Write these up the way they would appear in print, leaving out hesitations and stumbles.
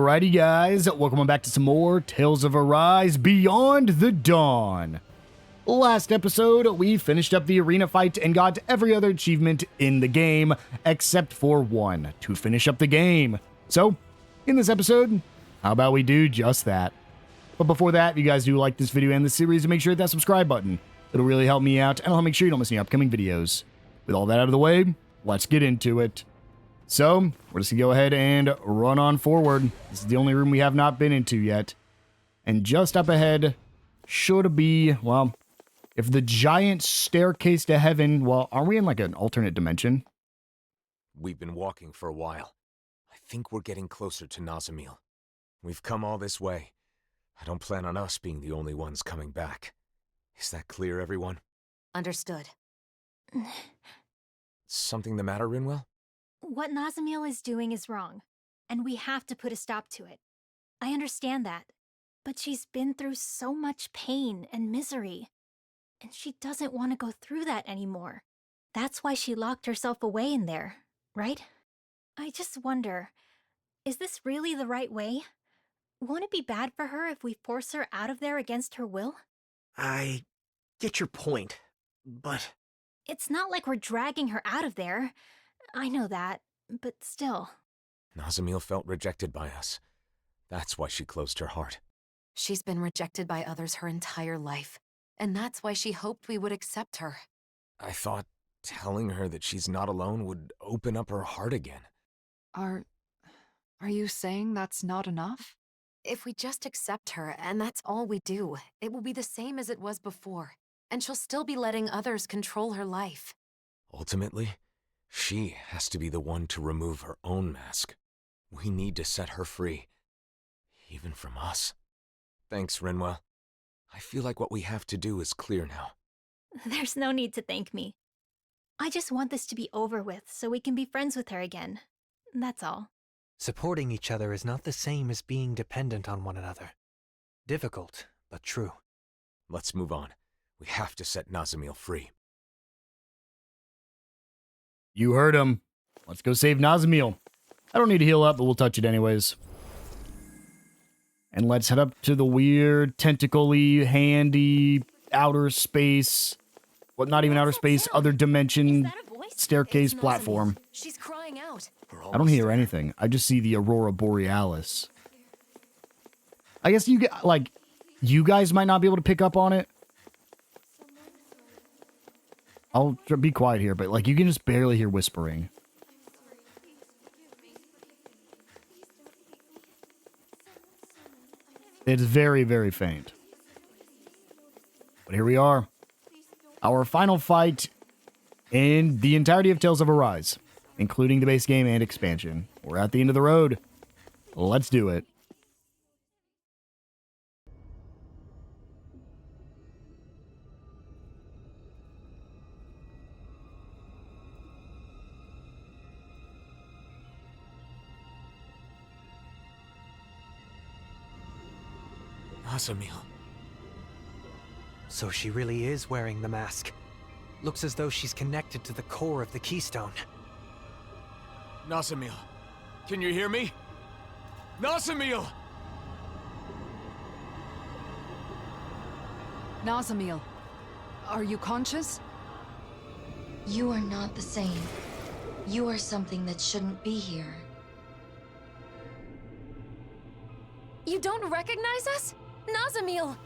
Alrighty guys, welcome back to some more Tales of Arise Beyond the Dawn. Last episode, we finished up the arena fight and got every other achievement in the game, except for one, to finish up the game. So, in this episode, how about we do just that? But before that, if you guys do like this video and this series, make sure to hit that subscribe button. It'll really help me out, and I'll make sure you don't miss any upcoming videos. With all that out of the way, let's get into it. So, we're just going to go ahead and run on forward. This is the only room we have not been into yet. And just up ahead should be, well, if the giant staircase to heaven, well, are we in like an alternate dimension? We've been walking for a while. I think we're getting closer to Nazamil. We've come all this way. I don't plan on us being the only ones coming back. Is that clear, everyone? Understood. Something the matter, Rinwell? What Nazamil is doing is wrong, and we have to put a stop to it. I understand that, but she's been through so much pain and misery, and she doesn't want to go through that anymore. That's why she locked herself away in there, right? I just wonder, is this really the right way? Won't it be bad for her if we force her out of there against her will? I get your point, but... It's not like we're dragging her out of there. I know that, but still. Nazamil felt rejected by us. That's why she closed her heart. She's been rejected by others her entire life, and that's why she hoped we would accept her. I thought telling her that she's not alone would open up her heart again. Are you saying that's not enough? If we just accept her, and that's all we do, it will be the same as it was before, and she'll still be letting others control her life. Ultimately, she has to be the one to remove her own mask. We need to set her free, even from us. Thanks, Rinwell. I feel like what we have to do is clear now. There's no need to thank me. I just want this to be over with so we can be friends with her again. That's all. Supporting each other is not the same as being dependent on one another. Difficult, but true. Let's move on. We have to set Nazamil free. You heard him. Let's go save Nazamil. I don't need to heal up, but we'll touch it anyways. And let's head up to the weird, tentacle-y, handy, outer space... Well, not even outer space, other dimension, staircase platform. She's crying out. I don't hear anything. I just see the Aurora Borealis. I guess you guys might not be able to pick up on it. I'll be quiet here, but you can just barely hear whispering. It's very, very faint. But here we are. Our final fight in the entirety of Tales of Arise, including the base game and expansion. We're at the end of the road. Let's do it. Nazamil. So she really is wearing the mask. Looks as though she's connected to the core of the keystone. Nazamil, can you hear me? Nazamil! Nazamil, are you conscious? You are not the same. You are something that shouldn't be here. You don't recognize us? Nazamil!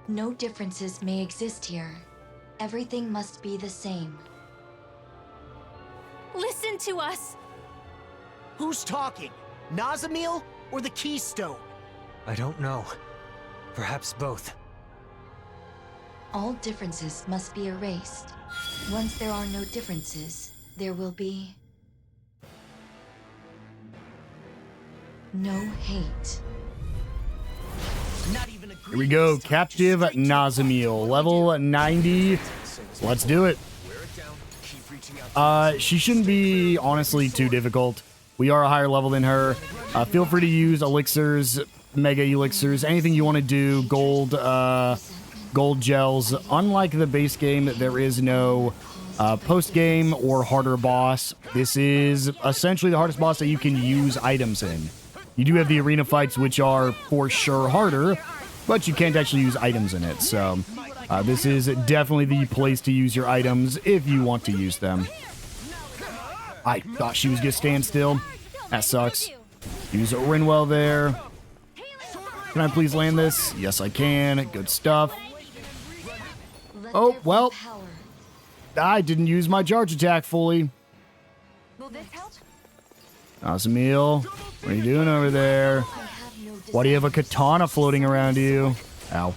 No differences may exist here. Everything must be the same. Listen to us! Who's talking? Nazamil or the Keystone? I don't know. Perhaps both. All differences must be erased. Once there are no differences, there will be... no hate. Here we go. Captive Nazamil. Level 90. Let's do it. She shouldn't be, honestly, too difficult. We are a higher level than her. Feel free to use elixirs, mega elixirs, anything you want to do. Gold, gold gels. Unlike the base game, there is no post-game or harder boss. This is essentially the hardest boss that you can use items in. You do have the arena fights, which are for sure harder, but you can't actually use items in it. So this is definitely the place to use your items if you want to use them. I thought she was going to stand still. That sucks. Use Rinwell there. Can I please land this? Yes, I can. Good stuff. Oh, well. I didn't use my charge attack fully. Nazamiel, what are you doing over there? Why do you have a katana floating around you? Ow.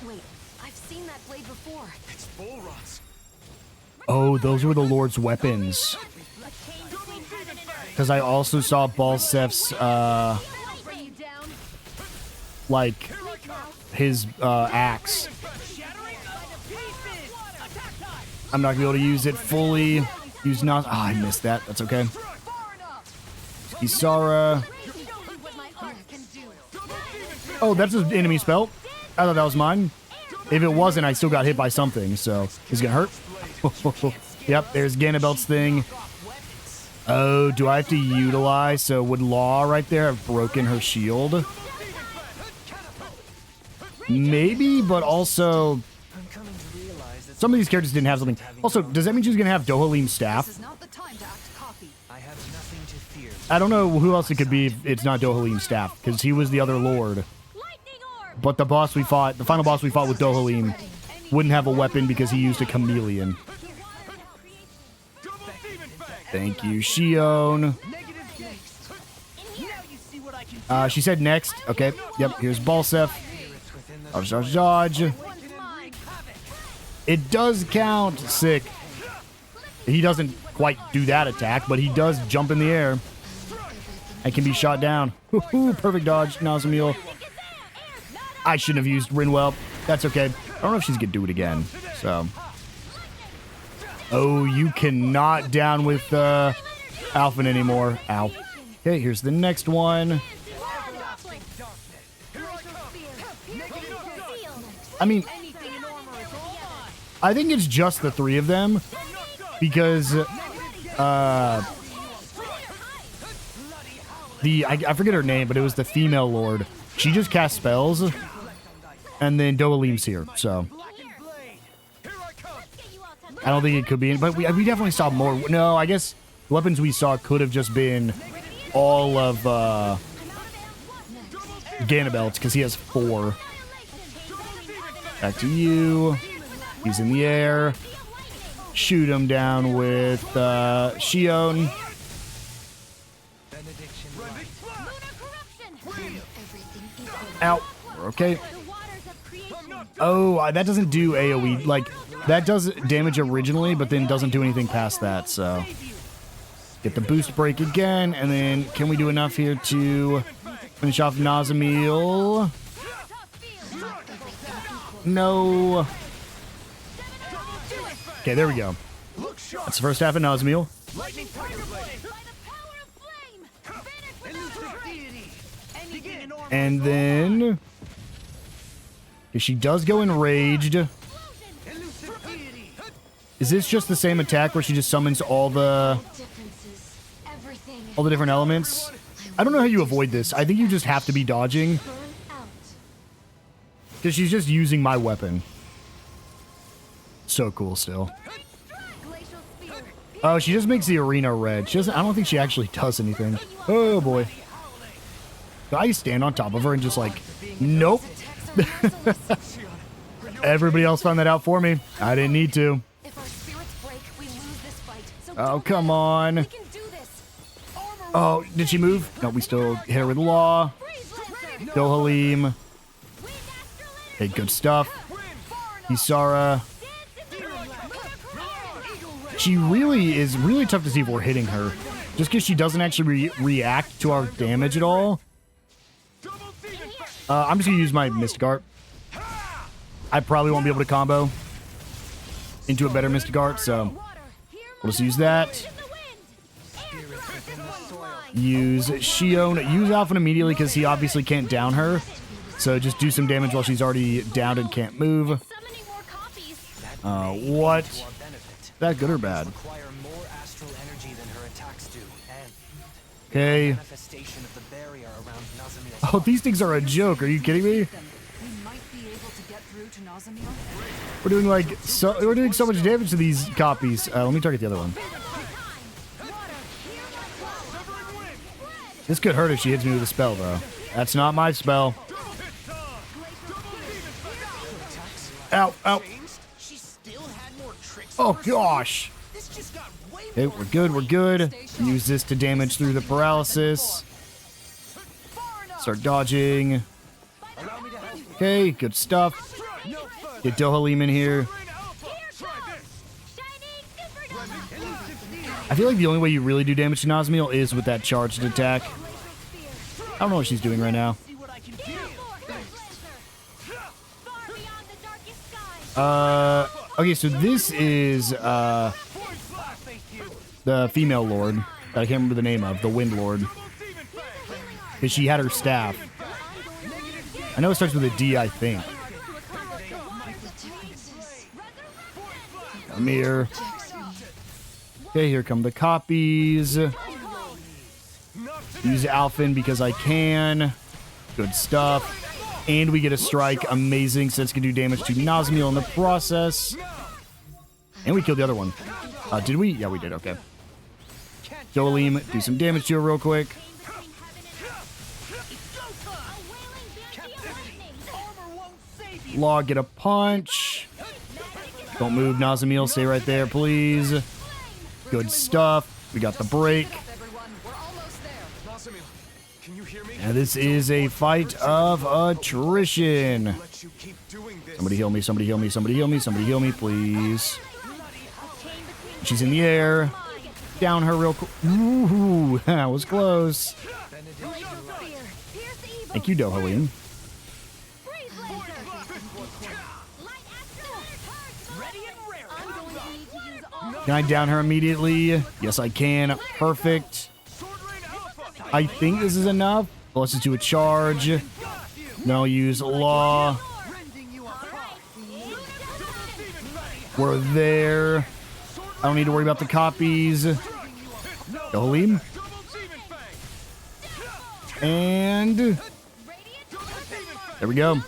I've seen that blade before. Oh, those were the Lord's weapons. Because I also saw Balsef's, like, his, axe. I'm not going to be able to use it fully. Use not. Ah, I missed that. That's okay. Isara. Oh, that's an enemy spell. I thought that was mine. If it wasn't, I still got hit by something, so it's going to hurt. Yep, there's Ganabelt's thing. Oh, do I have to utilize? So would Law right there have broken her shield? Maybe, but also some of these characters didn't have something. Also, does that mean she's going to have Dohalim's staff? I don't know who else it could be if it's not Dohalim's staff, because he was the other lord. But the boss we fought, the final boss we fought with Dohalim, wouldn't have a weapon because he used a chameleon. Thank you, Shionne. She said next. Okay, yep, here's Balsef. Dodge, dodge, dodge. It does count. Sick. He doesn't quite do that attack, but he does jump in the air and can be shot down. Perfect dodge, Nazamiel. I shouldn't have used Rinwell. That's okay. I don't know if she's going to do it again. So. Oh, you cannot down with Alphen anymore. Ow. Okay, here's the next one. I mean, I think it's just the three of them because I forget her name, but it was the female lord. She just cast spells, and then Dohalim's here, so I don't think it could be. But we definitely saw more. No, I guess the weapons we saw could have just been all of Ganabelt's because he has 4. Back to you. He's in the air. Shoot him down with Shionne. Ow. We're okay. Oh, that doesn't do AoE. Like, that does damage originally, but then doesn't do anything past that, so. Get the boost break again, and then can we do enough here to finish off Nazamiel? No. Okay, there we go. That's the first half of Nazamiel. And then if she does go enraged, is this just the same attack where she just summons all the different elements? I don't know how you avoid this. I think you just have to be dodging because she's just using my weapon. So cool still. Oh, she just makes the arena red. She doesn't, I don't think she actually does anything. Oh boy. I stand on top of her and just like, nope. Everybody else found that out for me. I didn't need to. Oh, come on. Oh, did she move? No, we still hit her with Law. Dohalim. Okay, good stuff. Isara. She really is really tough to see if we're hitting her. Just because she doesn't actually react to our damage at all. I'm just going to use my Mystic Art. I probably won't be able to combo into a better Mystic Art, so we'll just use that. Use Shionne. Use Alphen immediately because he obviously can't down her. So just do some damage while she's already downed and can't move. What? Is that good or bad? Require more astral energy than her attacks do, and Okay. manifestation of the barrier around Nazamiel's Oh, these things are a joke. Are you kidding me? We might be able to get through to Nazamiel. We're doing like we're doing so much damage to these copies. Let me target the other one. This could hurt if she hits me with a spell, though. That's not my spell. Ow, ow. She still had more tricks. Oh, gosh. This just got way Okay, we're good, we're good. Use this to damage through the paralysis. Start dodging. Okay, good stuff. Get Dohalim in here. I feel like the only way you really do damage to Nazamiel is with that charged attack. I don't know what she's doing right now. Okay, so this is the female lord that I can't remember the name of, the Wind Lord. Because she had her staff. I know it starts with a D, I think. Come here. Okay, here come the copies. Use Alphen because I can. Good stuff. And we get a strike. Amazing, since it can do damage to Nazamiel in the process. And we killed the other one. Did we? Yeah, we did. Okay. Dohalim, do some damage to her real quick. Law, get a punch. Don't move, Nazamiel. Stay right there, please. Good stuff. We got the break. And this is a fight of attrition. Somebody heal me, somebody heal me, somebody heal me, somebody heal me, please. She's in the air. Down her real quick. Ooh, that was close. Thank you, Dohalim. Can I down her immediately? Yes, I can. Perfect. I think this is enough. Let's just do a charge. Then I'll use Law. We're there. I don't need to worry about the copies. Dohalim. And there we go.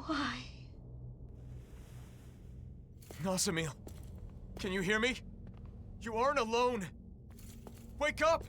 Why? Nazamiel, can you hear me? You aren't alone. Wake up!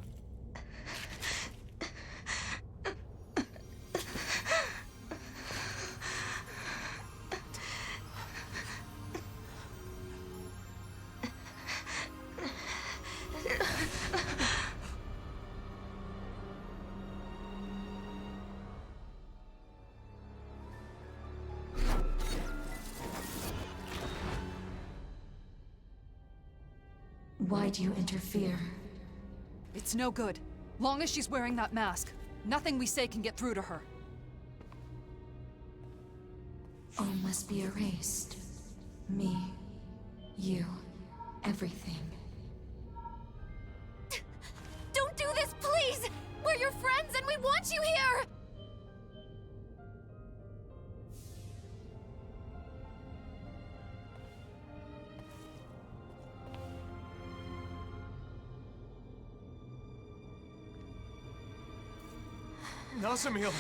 Why do you interfere? It's no good. Long as she's wearing that mask, nothing we say can get through to her. All must be erased. Me, you, everything. Don't do this, please! We're your friends and we want you here! Nazamiel!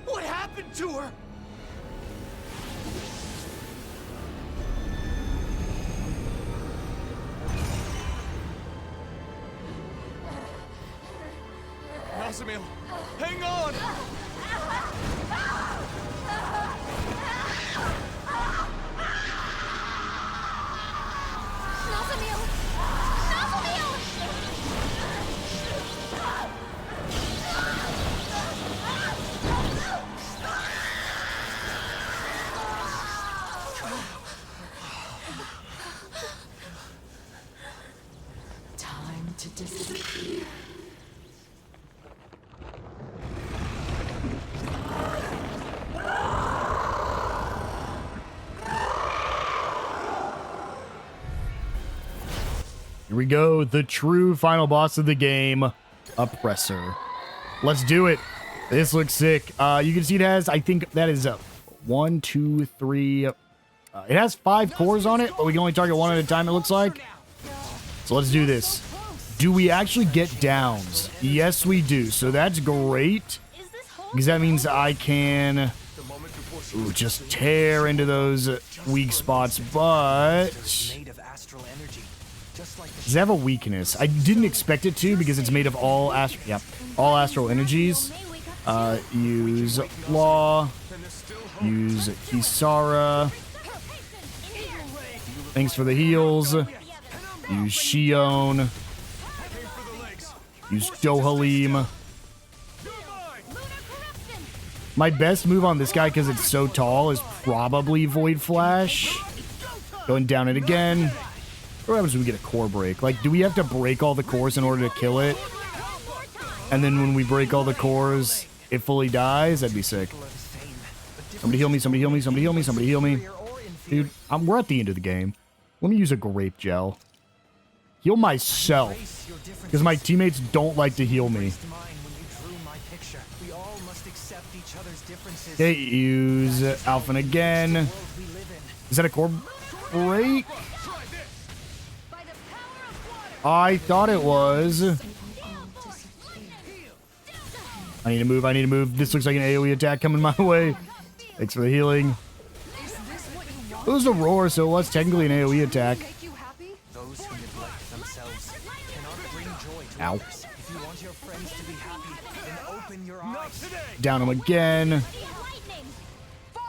What happened to her? Nazamiel, hang on! Nazamiel! disappear. Here we go, the true final boss of the game, Oppressor. Let's do it. This looks sick. You can see it has, I think that is 1, 2, 3. It has 5 cores on it, but we can only target one at a time, it looks like. So let's do this. Do we actually get downs? Yes, we do. So that's great, because that means I can just tear into those weak spots, but does it have a weakness? I didn't expect it to, because it's made of all astral energies. Use Law. Use Kisara. Thanks for the heals. Use Shionne. Use Dohalim. My best move on this guy, because it's so tall, is probably Void Flash. Going down it again. What happens when we get a core break? Like, do we have to break all the cores in order to kill it? And then when we break all the cores, it fully dies? That'd be sick. Somebody heal me, somebody heal me, somebody heal me, somebody heal me. Dude, we're at the end of the game. Let me use a grape gel. Heal myself. Because my teammates don't like to heal me. Okay, use Alphen again. Is that a core break? I thought it was. I need to move, I need to move. This looks like an AoE attack coming my way. Thanks for the healing. It was a roar, so it was technically an AoE attack. Ow. Down him again.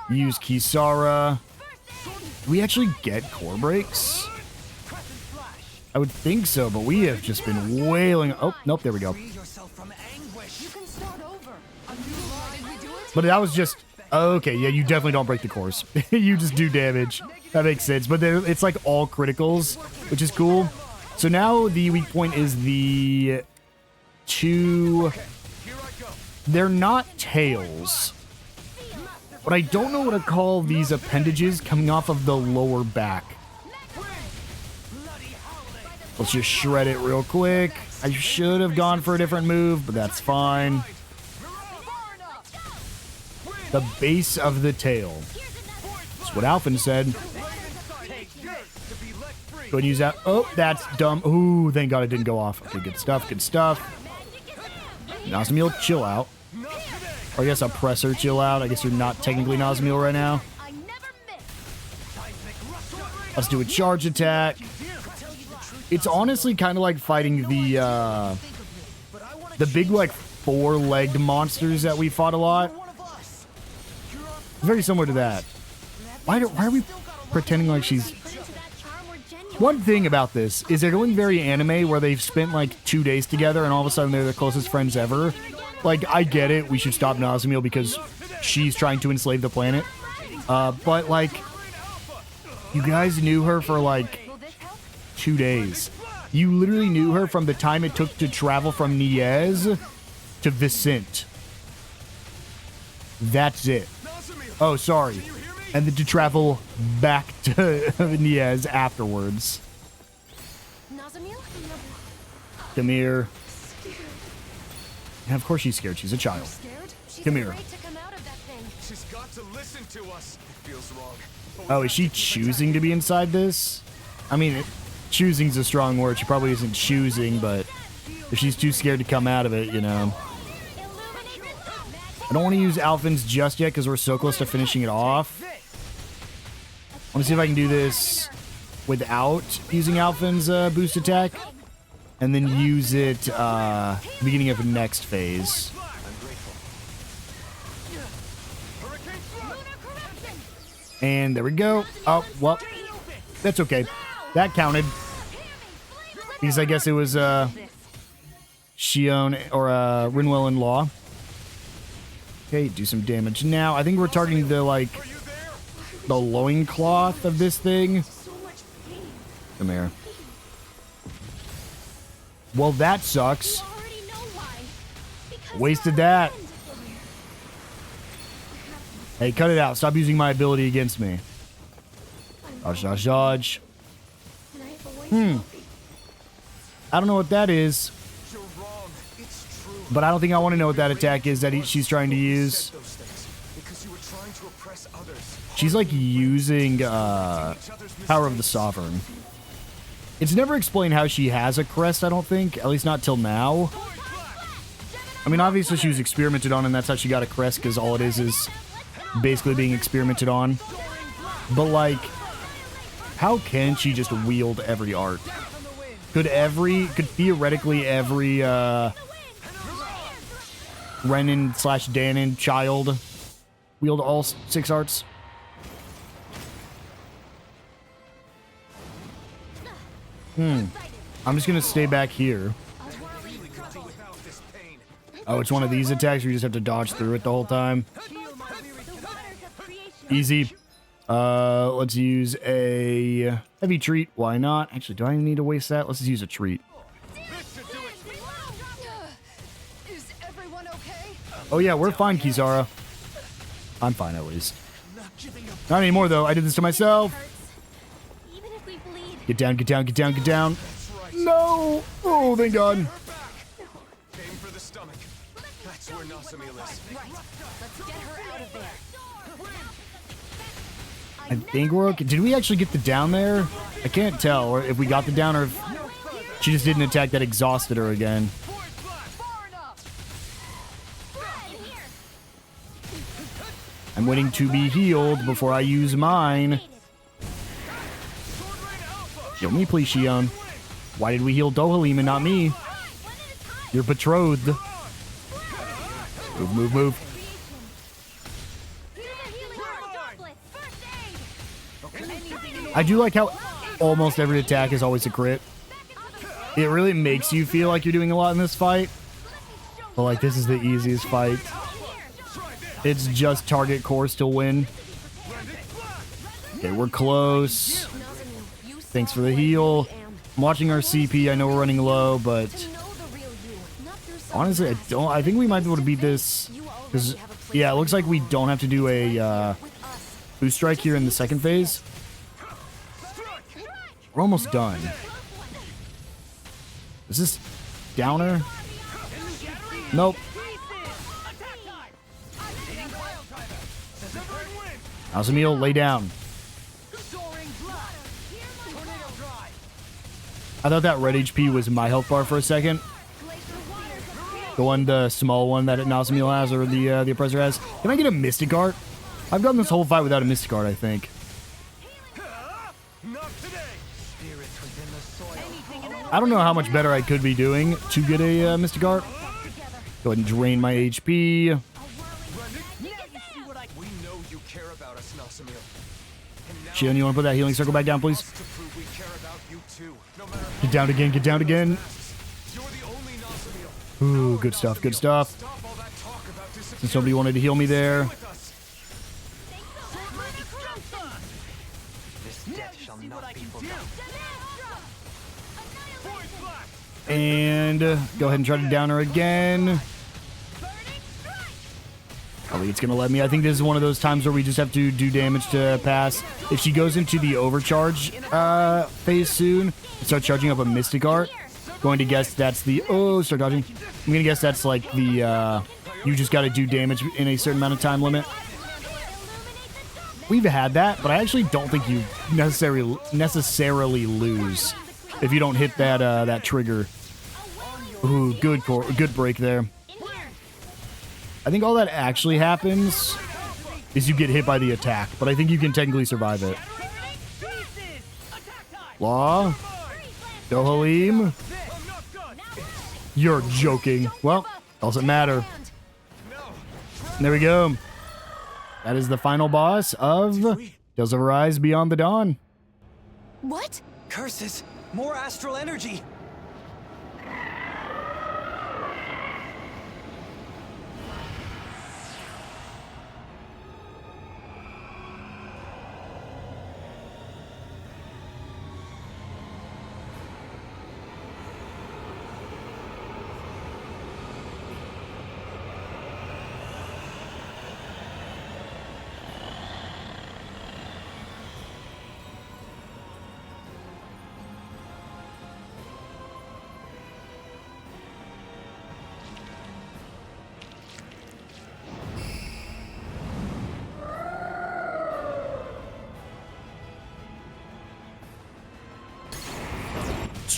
Use Kisara. Do we actually get core breaks? I would think so, but we have just been wailing. Oh, nope, there we go. But that was just... Okay, yeah, you definitely don't break the cores. You just do damage. That makes sense. But it's like all criticals, which is cool. So now the weak point is the 2... They're not tails. But I don't know what to call these appendages coming off of the lower back. Let's just shred it real quick. I should have gone for a different move, but that's fine. The base of the tail. That's what Alphen said. Go ahead and use that. Oh, that's dumb. Ooh, thank God it didn't go off. Okay, good stuff, good stuff. Nazamiel, chill out. Or I guess Oppressor, chill out. I guess you're not technically Nazamiel right now. Let's do a charge attack. It's honestly kind of like fighting the big, like, 4-legged monsters that we fought a lot. Very similar to that. Why are we pretending like she's... One thing about this is they're going very anime, where they've spent like 2 days together and all of a sudden they're the closest friends ever. Like, I get it, we should stop Nazamiel because she's trying to enslave the planet. But like, you guys knew her for like 2 days. You literally knew her from the time it took to travel from Niez to Vicente. That's it. Oh, sorry. And then to travel back to Niez afterwards. Come here. And of course she's scared. She's a child. Come here. She's got to listen to us. It feels wrong. Oh, is she choosing to be inside this? I mean, choosing's a strong word. She probably isn't choosing, but if she's too scared to come out of it, you know. I don't want to use Alphen's just yet because we're so close to finishing it off. I want to see if I can do this without using Alphen's boost attack. And then use it beginning of the next phase. And there we go. Oh, well, that's okay. That counted. Because I guess it was Shionne or Rinwell in Law. Okay, do some damage now. I think we're targeting the, like, the loincloth of this thing. Come here. Well, that sucks. You already know why. Because Wasted you're our that. friend. Hey, cut it out. Stop using my ability against me. Dodge, dodge, dodge. And I have a way to I don't know what that is, You're wrong. It's true. but I don't think I want to know what that attack is that she's trying to use. Said those things because you were trying to oppress others. She's like using Power of the Sovereign. It's never explained how she has a crest, I don't think. At least not till now. I mean, obviously she was experimented on and that's how she got a crest, because all it is basically being experimented on. But like, how can she just wield every art? Could theoretically every Renan / Dahna child wield all 6 arts? I'm just gonna stay back here. Oh, it's one of these attacks where you just have to dodge through it the whole time. Easy. Let's use a heavy treat. Why not? Actually, do I need to waste that? Let's just use a treat. Is everyone okay? Oh yeah, we're fine, Kisara. I'm fine at least. Not anymore though. I did this to myself. Even if we bleed. Get down, get down, get down, get down. No! Oh, thank God. Aim for the stomach. That's where Nasamil is. Let's get her out of there. I think we're okay. Did we actually get the down there? I can't tell, or if we got the down, or if she just did an attack that exhausted her again. I'm waiting to be healed before I use mine. Heal me, please, Shionne. Why did we heal Dohalim and not me? You're betrothed. Move, move, move. I do like how almost every attack is always a crit. It really makes you feel like you're doing a lot in this fight. But like, this is the easiest fight. It's just target course to win. Okay, we're close. Thanks for the heal. I'm watching our CP. I know we're running low, but honestly, I think we might be able to beat this. Because, yeah, it looks like we don't have to do a boost strike here in the second phase. We're almost done. Is this downer? Nope. Nasamil, lay down. I thought that red HP was my health bar for a second. The small one that Nasamil has, or the Oppressor has. Can I get a Mystic Art? I've gotten this whole fight without a Mystic Art, I think. I don't know how much better I could be doing to get a Mystic Art. Go ahead and drain my HP. We know you care about us, Nasamil. Shionne, you want to put that healing circle back down, please? Get down again, get down again. Ooh, good stuff, good stuff. Since somebody wanted to heal me there. This death shall not be forgotten. And go ahead and try to down her again. I think it's going to let me. I think this is one of those times where we just have to do damage to pass. If she goes into the overcharge phase soon, start charging up a Mystic Art. Going to guess that's the... Oh, start dodging. I'm going to guess that's like the... you just got to do damage in a certain amount of time limit. We've had that, but I actually don't think you necessarily lose if you don't hit that that trigger. Ooh, good break there. I think all that actually happens is you get hit by the attack, but I think you can technically survive it. Law? Dohalim? You're joking. Well, doesn't matter. There we go. That is the final boss of Tales of Arise Beyond the Dawn. What? Curses! More astral energy!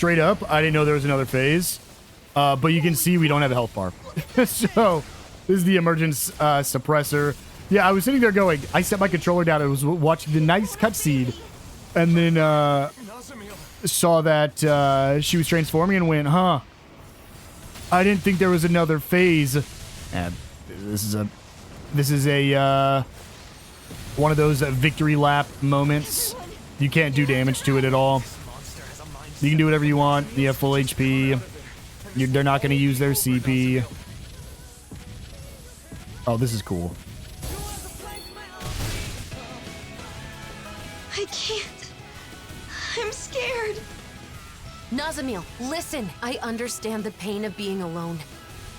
straight up, I didn't know there was another phase. But you can see we don't have a health bar. So this is the emergence suppressor. Yeah, I was sitting there going, I set my controller down. I was watching the nice cutscene, and then saw that she was transforming and went, huh. I didn't think there was another phase. And this is a one of those victory lap moments. You can't do damage to it at all. You can do whatever you want. You have full HP. They're not going to use their CP. Oh, this is cool. I can't. I'm scared. Nazamil, listen. I understand the pain of being alone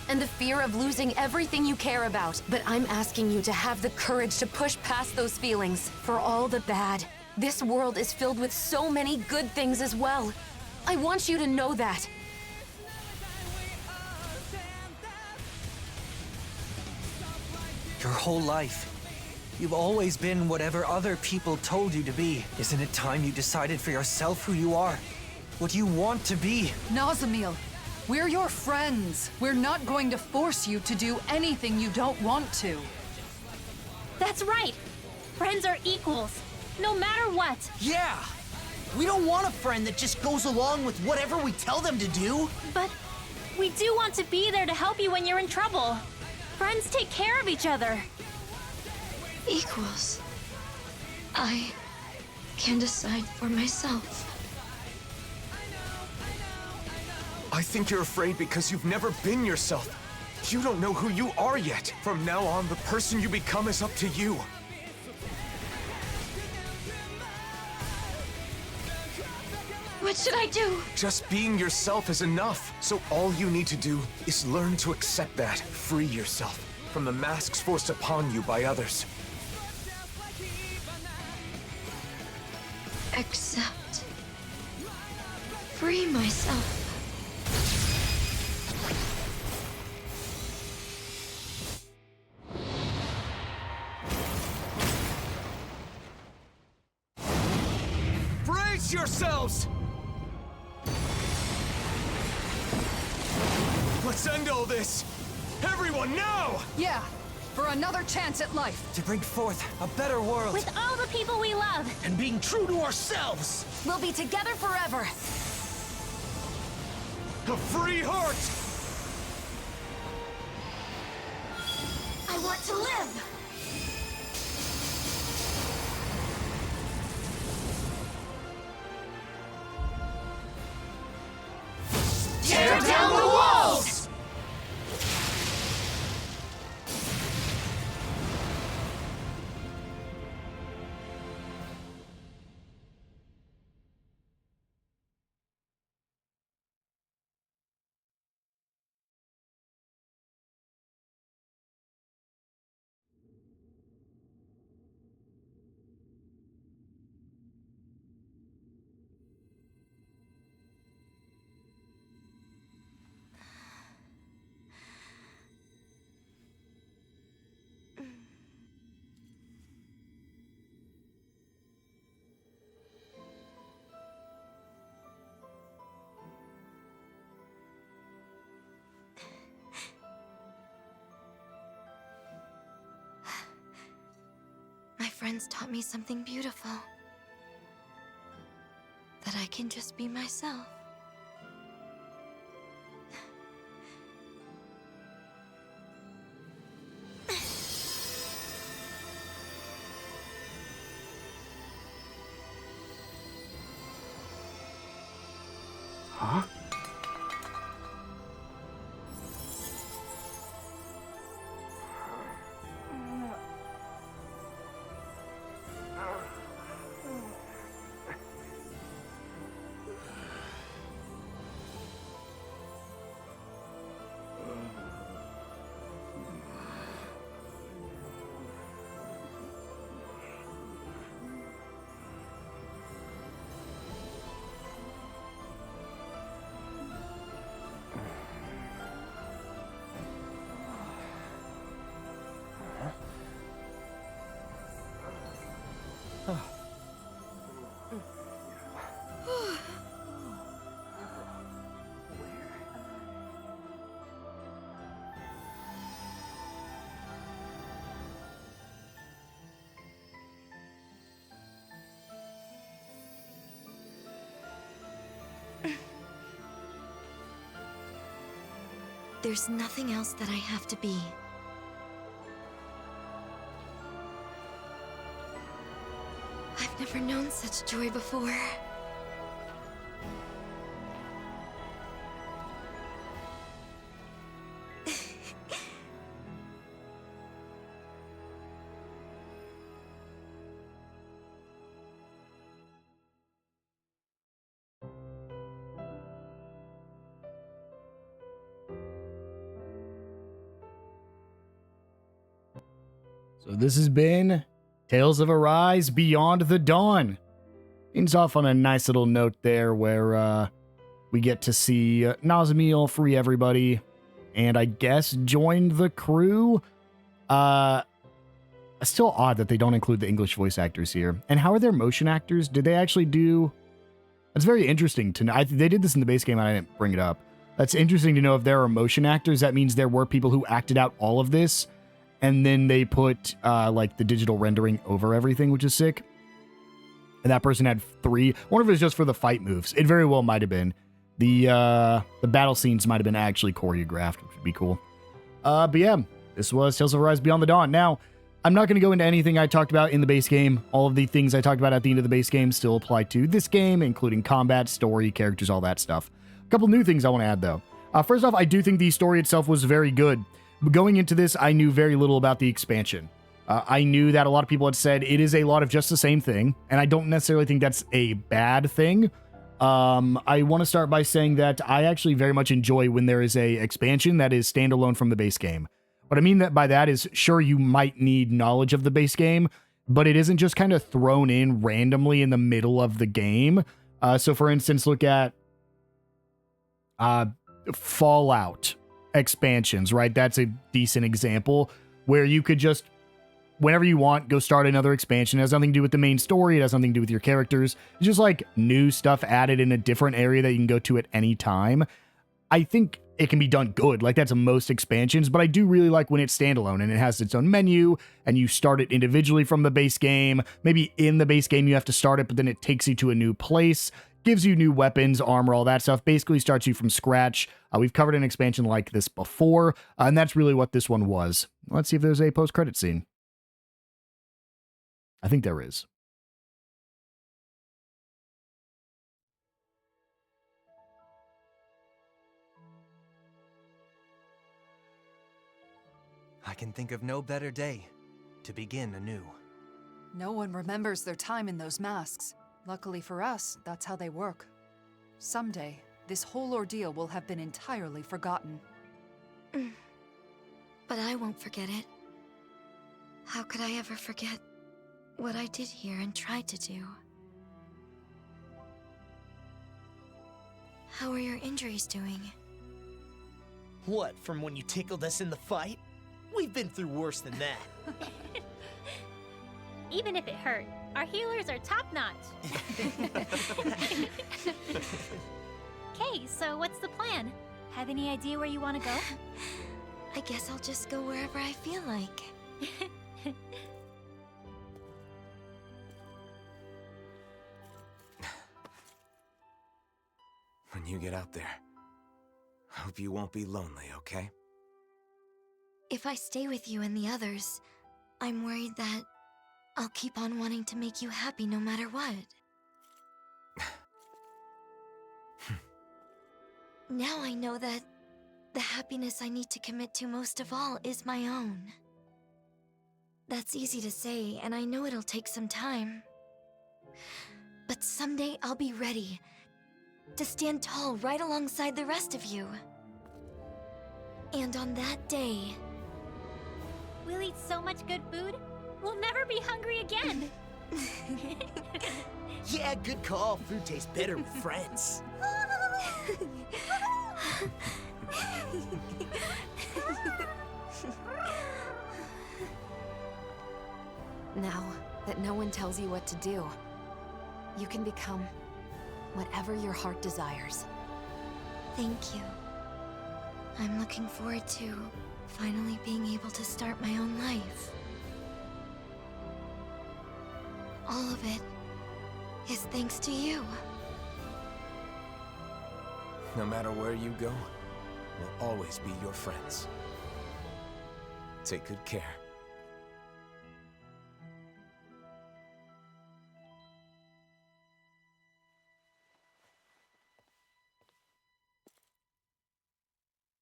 and the fear of losing everything you care about. But I'm asking you to have the courage to push past those feelings. For all the bad, this world is filled with so many good things as well. I want you to know that. Your whole life, you've always been whatever other people told you to be. Isn't it time you decided for yourself who you are? What you want to be? Nazamil, we're your friends. We're not going to force you to do anything you don't want to. That's right. Friends are equals, no matter what. Yeah! We don't want a friend that just goes along with whatever we tell them to do. But we do want to be there to help you when you're in trouble. Friends take care of each other. Equals. I can decide for myself. I think you're afraid because you've never been yourself. You don't know who you are yet. From now on, the person you become is up to you. What should I do? Just being yourself is enough. So all you need to do is learn to accept that. Free yourself from the masks forced upon you by others. Accept. Free myself. Brace yourselves! Let's end all this! Everyone, now! Yeah, for another chance at life. To bring forth a better world. With all the people we love. And being true to ourselves. We'll be together forever. A free heart! I want to live. Tear down the walls! My friends taught me something beautiful. That I can just be myself. Huh? There's nothing else that I have to be. I've never known such joy before. So this has been Tales of Arise Beyond the Dawn. Ends off on a nice little note there where we get to see Nazamiel free everybody and I guess join the crew. It's still odd that they don't include the English voice actors here. And how are their motion actors? Did they actually do... That's very interesting to know. They did this in the base game and I didn't bring it up. That's interesting to know if there are motion actors. That means there were people who acted out all of this. And then they put like the digital rendering over everything, which is sick. And that person had 3. One of it was just for the fight moves. It very well might have been. The battle scenes might have been actually choreographed, which would be cool. But yeah, this was Tales of Arise Beyond the Dawn. Now, I'm not going to go into anything I talked about in the base game. All of the things I talked about at the end of the base game still apply to this game, including combat, story, characters, all that stuff. A couple new things I want to add, though. First off, I do think the story itself was very good. Going into this, I knew very little about the expansion. I knew that a lot of people had said it is a lot of just the same thing, and I don't necessarily think that's a bad thing. I want to start by saying that I actually very much enjoy when there is a expansion that is standalone from the base game. What I mean by that is, sure, you might need knowledge of the base game, but it isn't just kind of thrown in randomly in the middle of the game. So for instance, look at Fallout expansions, right? That's a decent example where you could just, whenever you want, go start another expansion. It has nothing to do with the main story. It has nothing to do with your characters. It's just like new stuff added in a different area that you can go to at any time. I think it can be done good. Like, that's most expansions, but I do really like when it's standalone and it has its own menu and you start it individually from the base game. Maybe in the base game you have to start it, but then it takes you to a new place, gives you new weapons, armor, all that stuff, basically starts you from scratch. We've covered an expansion like this before, and that's really what this one was. Let's see if there's a post-credit scene. I think there is. I can think of no better day to begin anew. No one remembers their time in those masks. Luckily for us, that's how they work. Someday, this whole ordeal will have been entirely forgotten. But I won't forget it. How could I ever forget what I did here and tried to do? How are your injuries doing? What, from when you tickled us in the fight? We've been through worse than that. Even if it hurt, our healers are top-notch. Okay, so what's the plan? Have any idea where you want to go? I guess I'll just go wherever I feel like. When you get out there, hope you won't be lonely, okay? If I stay with you and the others, I'm worried that I'll keep on wanting to make you happy no matter what. Now I know that the happiness I need to commit to most of all is my own. That's easy to say, and I know it'll take some time. But someday I'll be ready to stand tall right alongside the rest of you. And on that day... We'll eat so much good food, we'll never be hungry again. Yeah, good call. Food tastes better with friends. Now that no one tells you what to do, you can become whatever your heart desires. Thank you. I'm looking forward to finally being able to start my own life. All of it is thanks to you. No matter where you go, will always be your friends. Take good care.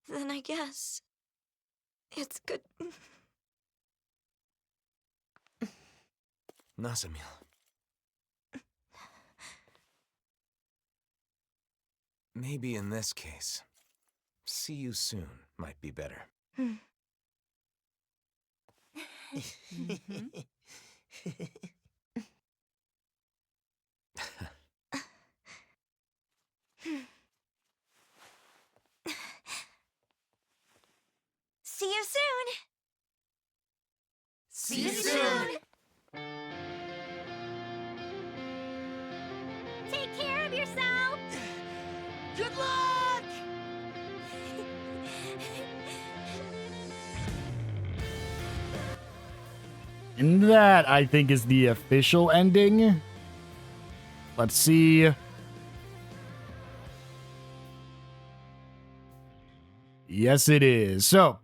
Then I guess it's good. Nazamil. Maybe in this case, see you soon might be better. See you soon! See you soon! Take care of yourself! Good luck! And that, I think, is the official ending. Let's see. Yes, it is. So,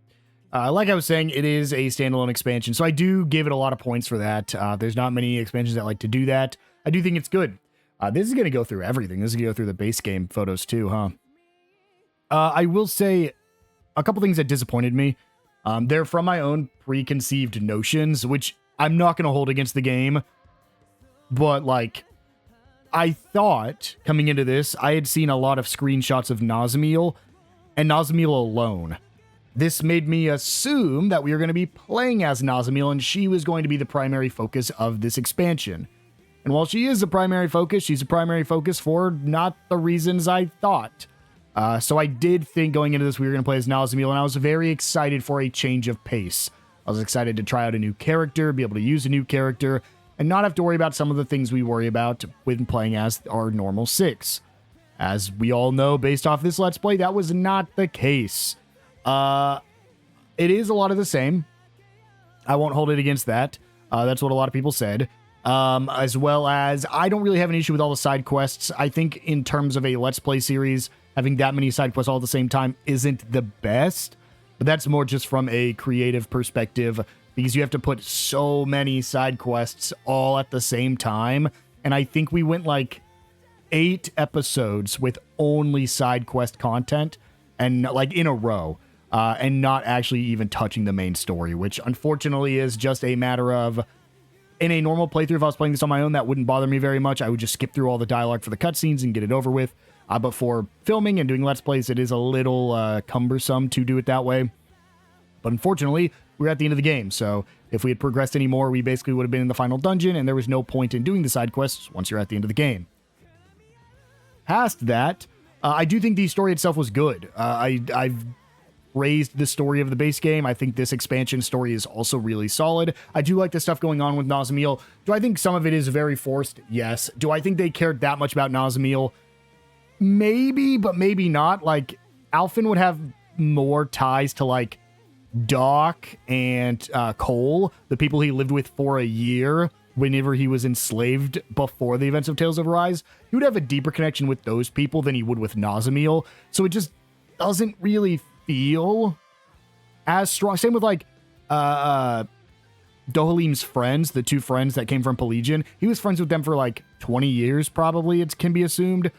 like I was saying, it is a standalone expansion, so I do give it a lot of points for that. There's not many expansions that like to do that. I do think it's good. This is going to go through everything. This is going to go through the base game photos too, huh? I will say a couple things that disappointed me. They're from my own preconceived notions, which I'm not going to hold against the game. But, like, I thought, coming into this, I had seen a lot of screenshots of Nazamil, and Nazamil alone. This made me assume that we were going to be playing as Nazamil, and she was going to be the primary focus of this expansion. And while she is the primary focus, she's a primary focus for not the reasons I thought. So I did think going into this we were going to play as Nazamil, and I was very excited for a change of pace. I was excited to try out a new character, be able to use a new character, and not have to worry about some of the things we worry about when playing as our normal 6. As we all know, based off this Let's Play, that was not the case. It is a lot of the same. I won't hold it against that. That's what a lot of people said. As well as, I don't really have an issue with all the side quests. I think in terms of a Let's Play series, having that many side quests all at the same time isn't the best. But that's more just from a creative perspective, because you have to put so many side quests all at the same time. And I think we went like 8 episodes with only side quest content, and like in a row, and not actually even touching the main story, which unfortunately is just a matter of, in a normal playthrough, if I was playing this on my own, that wouldn't bother me very much. I would just skip through all the dialogue for the cutscenes and get it over with. But for filming and doing Let's Plays, it is a little cumbersome to do it that way. But unfortunately, we're at the end of the game, so if we had progressed any more, we basically would have been in the final dungeon, and there was no point in doing the side quests once you're at the end of the game. Past that, I do think the story itself was good. I've raised the story of the base game. I think this expansion story is also really solid. I do like the stuff going on with Nazamil. Do I think some of it is very forced? Yes. Do I think they cared that much about Nazamil? Maybe, but maybe not. Like, Alphen would have more ties to, like, Doc and Cole, the people he lived with for a year whenever he was enslaved before the events of Tales of Arise. He would have a deeper connection with those people than he would with Nazamil. So it just doesn't really feel as strong. Same with, like, Dohalim's friends, the 2 friends that came from Pelagian. He was friends with them for, like, 20 years, probably, it can be assumed.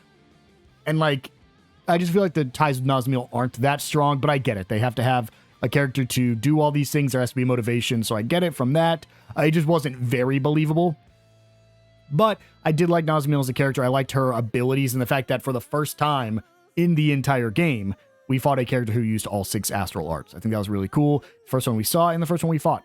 And, like, I just feel like the ties with Nazamil aren't that strong, but I get it. They have to have a character to do all these things. There has to be motivation, so I get it from that. It just wasn't very believable. But I did like Nazamil as a character. I liked her abilities and the fact that for the first time in the entire game, we fought a character who used all 6 astral arts. I think that was really cool. First one we saw and the first one we fought.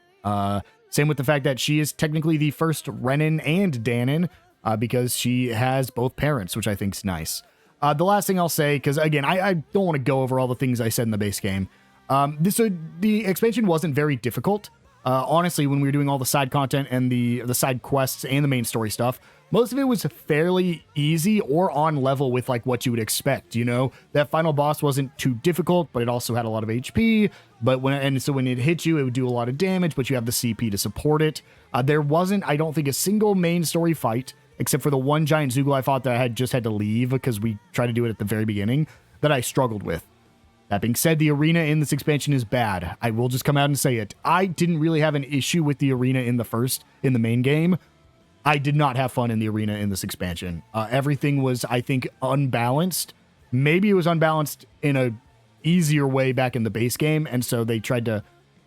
Same with the fact that she is technically the first Renan and Dahna, because she has both parents, which I think is nice. The last thing I'll say, because again, I don't want to go over all the things I said in the base game. The expansion wasn't very difficult. Honestly, when we were doing all the side content and the side quests and the main story stuff, most of it was fairly easy or on level with like what you would expect, you know? That final boss wasn't too difficult, but it also had a lot of HP, so when it hit you, it would do a lot of damage, but you have the CP to support it. There wasn't, I don't think, a single main story fight, except for the one giant Zoogle I fought that I just had to leave because we tried to do it at the very beginning, that I struggled with. That being said, the arena in this expansion is bad. I will just come out and say it. I didn't really have an issue with the arena in the main game. I did not have fun in the arena in this expansion. Everything was, I think, unbalanced. Maybe it was unbalanced in a easier way back in the base game, and so they tried to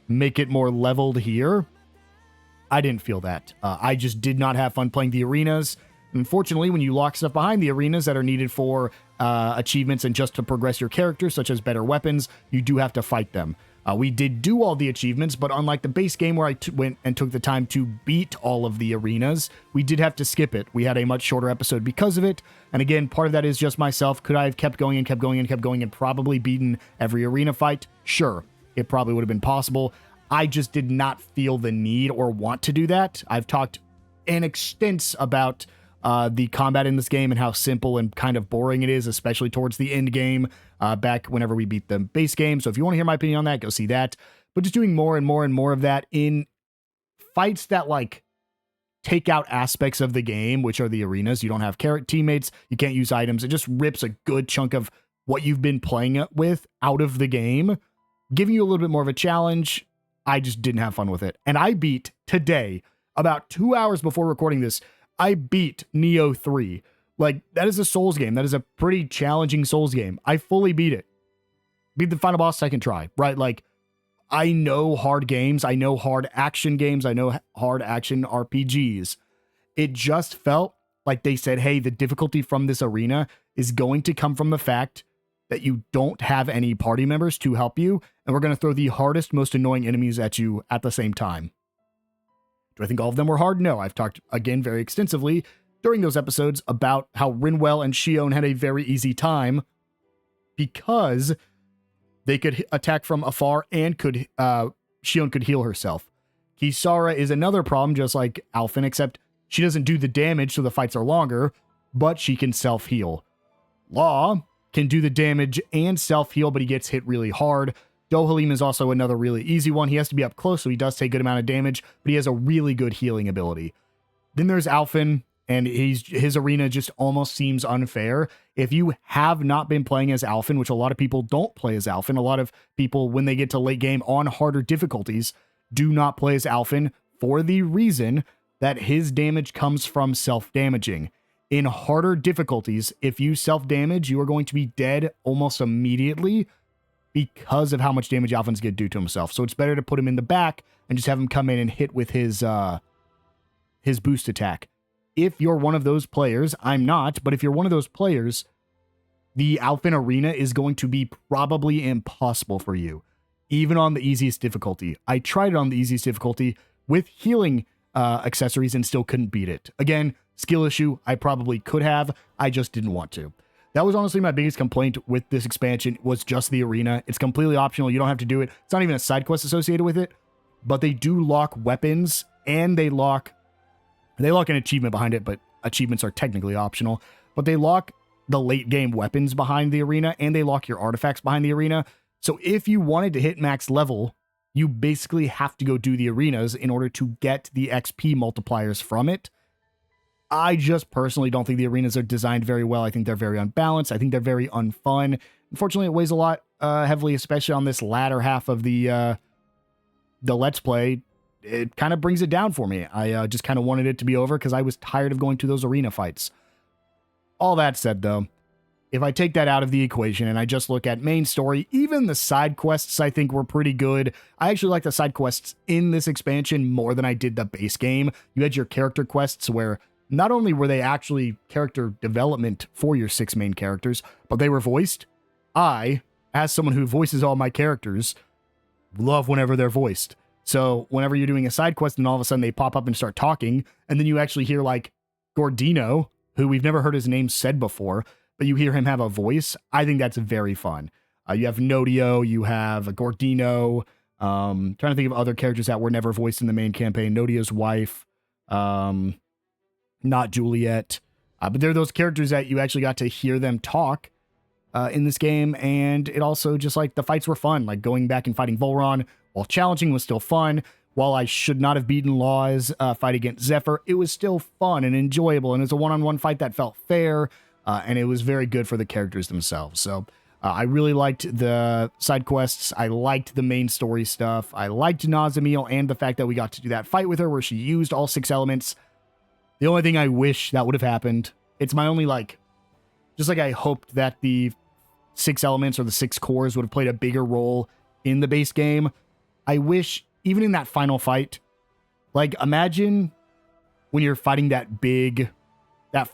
make it more leveled here. I didn't feel that. I just did not have fun playing the arenas. Unfortunately, when you lock stuff behind the arenas that are needed for achievements and just to progress your character, such as better weapons, you do have to fight them. We did do all the achievements, but unlike the base game where I went and took the time to beat all of the arenas, we did have to skip it. We had a much shorter episode because of it. And again, part of that is just myself. Could I have kept going and kept going and kept going and probably beaten every arena fight? Sure, it probably would have been possible. I just did not feel the need or want to do that. I've talked an extent about the combat in this game and how simple and kind of boring it is, especially towards the end game, back whenever we beat the base game. So if you want to hear my opinion on that, go see that. But just doing more and more and more of that in fights that like take out aspects of the game, which are the arenas. You don't have teammates, you can't use items. It just rips a good chunk of what you've been playing with out of the game, giving you a little bit more of a challenge. I just didn't have fun with it. And I beat today, about 2 hours before recording this, I beat Neo 3. Like, that is a Souls game. That is a pretty challenging Souls game. I fully beat it. Beat the final boss second try, right? Like, I know hard games. I know hard action games. I know hard action RPGs. It just felt like they said, hey, the difficulty from this arena is going to come from the fact that you don't have any party members to help you, and we're going to throw the hardest, most annoying enemies at you at the same time. Do I think all of them were hard? No. I've talked, again, very extensively during those episodes about how Rinwell and Shionne had a very easy time because they could attack from afar and Shionne could heal herself. Kisara is another problem, just like Alphen, except she doesn't do the damage, so the fights are longer, but she can self-heal. Law can do the damage and self-heal, but he gets hit really hard. Dohalim is also another really easy one. He has to be up close, so he does take a good amount of damage, but he has a really good healing ability. Then there's Alphen, and his arena just almost seems unfair. If you have not been playing as Alphen, which a lot of people don't play as Alphen, a lot of people, when they get to late game on harder difficulties, do not play as Alphen for the reason that his damage comes from self-damaging. In harder difficulties, if you self-damage, you are going to be dead almost immediately because of how much damage Alphen's going to do to himself. So it's better to put him in the back and just have him come in and hit with his boost attack. If you're one of those players, I'm not, but if you're one of those players, the Alphen arena is going to be probably impossible for you, even on the easiest difficulty. I tried it on the easiest difficulty with healing accessories and still couldn't beat it. Again, skill issue. I probably could have. I just didn't want to. That was honestly my biggest complaint with this expansion, was just the arena. It's completely optional. You don't have to do it. It's not even a side quest associated with it, but they do lock weapons and they lock an achievement behind it, but achievements are technically optional. But they lock the late game weapons behind the arena and they lock your artifacts behind the arena. So if you wanted to hit max level, you basically have to go do the arenas in order to get the XP multipliers from it. I just personally don't think the arenas are designed very well. I think they're very unbalanced. I think they're very unfun. Unfortunately, it weighs a lot heavily, especially on this latter half of the Let's Play. It kind of brings it down for me. I just kind of wanted it to be over because I was tired of going to those arena fights. All that said, though, if I take that out of the equation and I just look at main story, even the side quests I think were pretty good. I actually like the side quests in this expansion more than I did the base game. You had your character quests where not only were they actually character development for your 6 main characters, but they were voiced. I, as someone who voices all my characters, love whenever they're voiced. So whenever you're doing a side quest and all of a sudden they pop up and start talking, and then you actually hear like Gordino, who we've never heard his name said before, but you hear him have a voice, I think that's very fun. You have Nodio, you have Gordino, trying to think of other characters that were never voiced in the main campaign. Nodio's wife, not Juliet, but they're those characters that you actually got to hear them talk in this game, and it also just like the fights were fun, like going back and fighting Volron, while challenging, was still fun. While I should not have beaten Law's fight against Zephyr, it was still fun and enjoyable, and it was a one-on-one fight that felt fair, and it was very good for the characters themselves. So I really liked the side quests. I liked the main story stuff. I liked Nazamiel and the fact that we got to do that fight with her where she used all 6 elements. The only thing I wish that would have happened, it's my only just like I hoped that the 6 elements or the 6 cores would have played a bigger role in the base game. I wish, even in that final fight, imagine when you're fighting that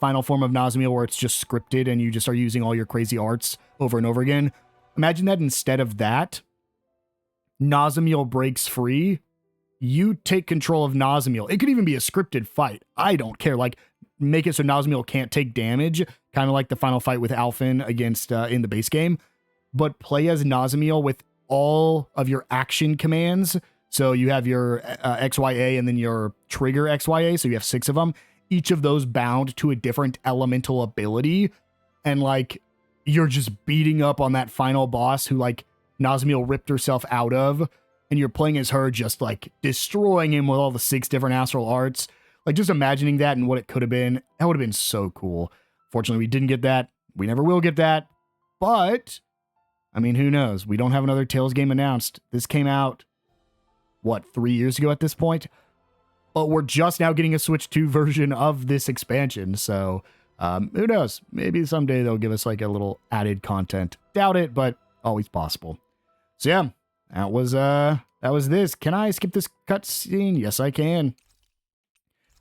final form of Nazamiel where it's just scripted and you just are using all your crazy arts over and over again. Imagine that instead of that, Nazamiel breaks free. You take control of Nazamiel. It could even be a scripted fight. I don't care. Make it so Nazamiel can't take damage, kind of like the final fight with Alphen against in the base game. But play as Nazamiel with all of your action commands. So you have your XYA and then your trigger XYA. So you have 6 of them. Each of those bound to a different elemental ability. And you're just beating up on that final boss who Nazamiel ripped herself out of. And you're playing as her just destroying him with all the 6 different astral arts. Just imagining that and what it could have been. That would have been so cool. Fortunately, we didn't get that. We never will get that. But, I mean, who knows? We don't have another Tales game announced. This came out, 3 years ago at this point? But we're just now getting a Switch 2 version of this expansion. So, who knows? Maybe someday they'll give us a little added content. Doubt it, but always possible. So yeah, that was this. Can I skip this cutscene? Yes, I can.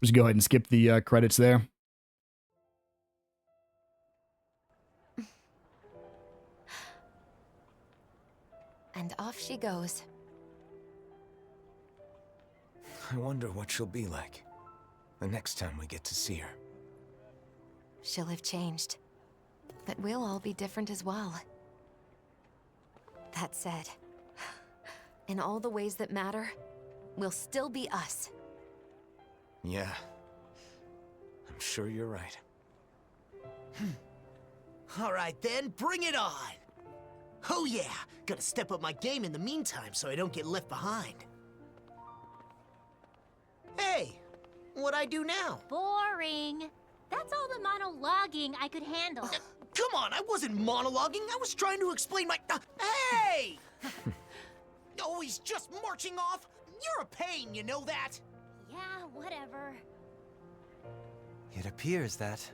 Just go ahead and skip the credits there. And off she goes. I wonder what she'll be like the next time we get to see her. She'll have changed. But we'll all be different as well. That said, in all the ways that matter, we'll still be us. Yeah. I'm sure you're right. All right then, bring it on! Oh yeah, gotta step up my game in the meantime so I don't get left behind. Hey, what'd I do now? Boring. That's all the monologuing I could handle. Come on, I wasn't monologuing. I was trying to explain my... Hey! Always just marching off. You're a pain, you know that? Yeah, whatever. It appears that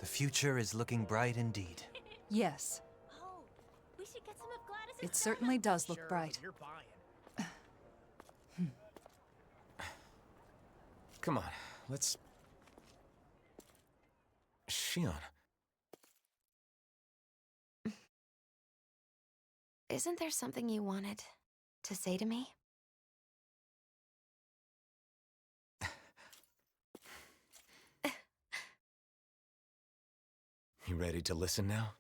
the future is looking bright indeed. Yes, Oh, we should get some of Gladys's... it certainly does look Sure, bright. You're buying. Come on, let's... Shionne. Isn't there something you wanted to say to me? You ready to listen now?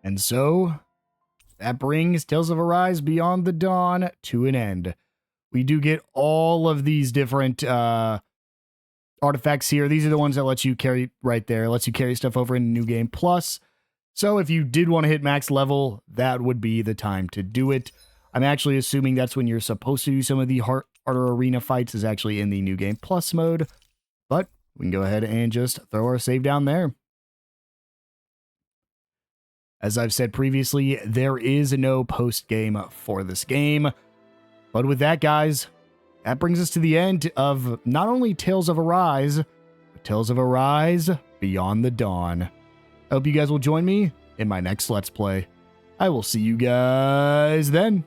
And so, that brings Tales of Arise Beyond the Dawn to an end. We do get all of these different artifacts here. These are the ones that let you carry right there. Lets you carry stuff over in New Game Plus. So if you did want to hit max level, that would be the time to do it. I'm actually assuming that's when you're supposed to do some of the harder arena fights is actually in the New Game Plus mode. But we can go ahead and just throw our save down there. As I've said previously, there is no post-game for this game. But with that, guys, that brings us to the end of not only Tales of Arise, but Tales of Arise Beyond the Dawn. I hope you guys will join me in my next Let's Play. I will see you guys then.